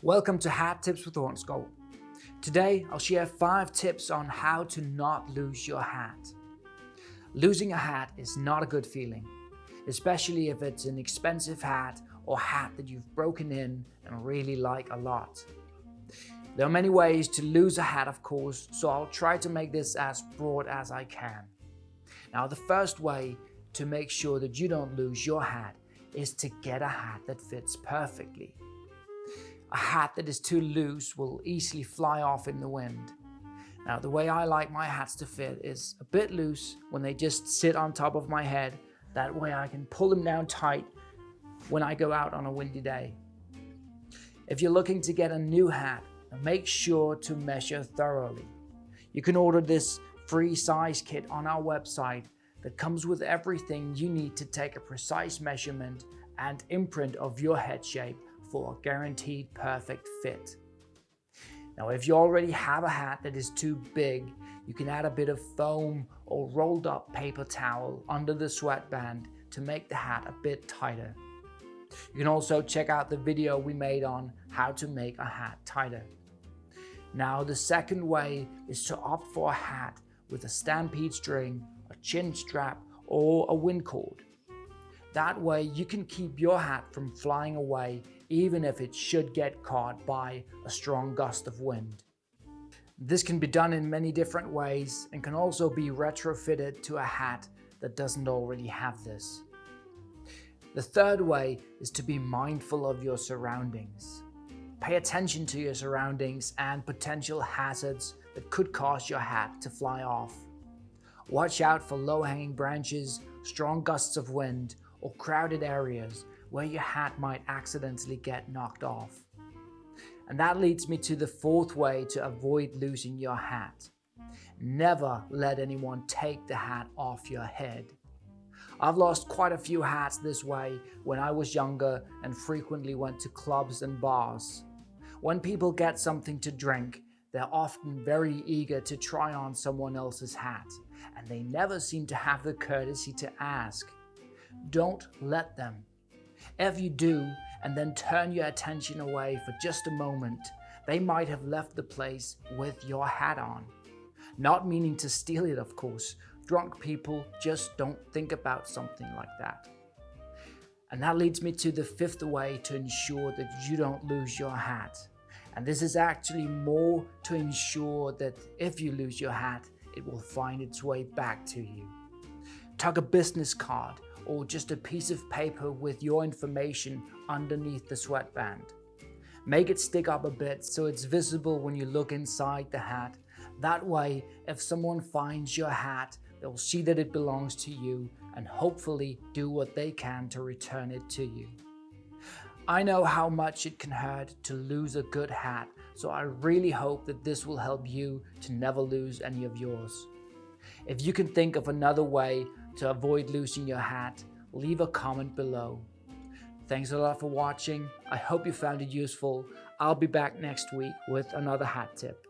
Welcome to Hat Tips with Hornskov. Today I'll share 5 tips on how to not lose your hat. Losing a hat is not a good feeling, especially if it's an expensive hat or hat that you've broken in and really like a lot. There are many ways to lose a hat, of course, so I'll try to make this as broad as I can. Now, the first way to make sure that you don't lose your hat is to get a hat that fits perfectly. A hat that is too loose will easily fly off in the wind. Now, the way I like my hats to fit is a bit loose when they just sit on top of my head. That way I can pull them down tight when I go out on a windy day. If you're looking to get a new hat, make sure to measure thoroughly. You can order this free size kit on our website that comes with everything you need to take a precise measurement and imprint of your head shape for a guaranteed perfect fit. Now, if you already have a hat that is too big, you can add a bit of foam or rolled up paper towel under the sweatband to make the hat a bit tighter. You can also check out the video we made on how to make a hat tighter. Now, the second way is to opt for a hat with a stampede string, a chin strap, or a wind cord. That way you can keep your hat from flying away even if it should get caught by a strong gust of wind. This can be done in many different ways and can also be retrofitted to a hat that doesn't already have this. The third way is to be mindful of your surroundings. Pay attention to your surroundings and potential hazards that could cause your hat to fly off. Watch out for low-hanging branches, strong gusts of wind, or crowded areas where your hat might accidentally get knocked off. And that leads me to the fourth way to avoid losing your hat. Never let anyone take the hat off your head. I've lost quite a few hats this way when I was younger and frequently went to clubs and bars. When people get something to drink, they're often very eager to try on someone else's hat, and they never seem to have the courtesy to ask. Don't let them. If you do, and then turn your attention away for just a moment, they might have left the place with your hat on. Not meaning to steal it, of course. Drunk people just don't think about something like that. And that leads me to the fifth way to ensure that you don't lose your hat. And this is actually more to ensure that if you lose your hat, it will find its way back to you. Tuck a business card or just a piece of paper with your information underneath the sweatband. Make it stick up a bit so it's visible when you look inside the hat. That way, if someone finds your hat, they'll see that it belongs to you and hopefully do what they can to return it to you. I know how much it can hurt to lose a good hat, so I really hope that this will help you to never lose any of yours. If you can think of another way to avoid losing your hat, leave a comment below. Thanks a lot for watching. I hope you found it useful. I'll be back next week with another hat tip.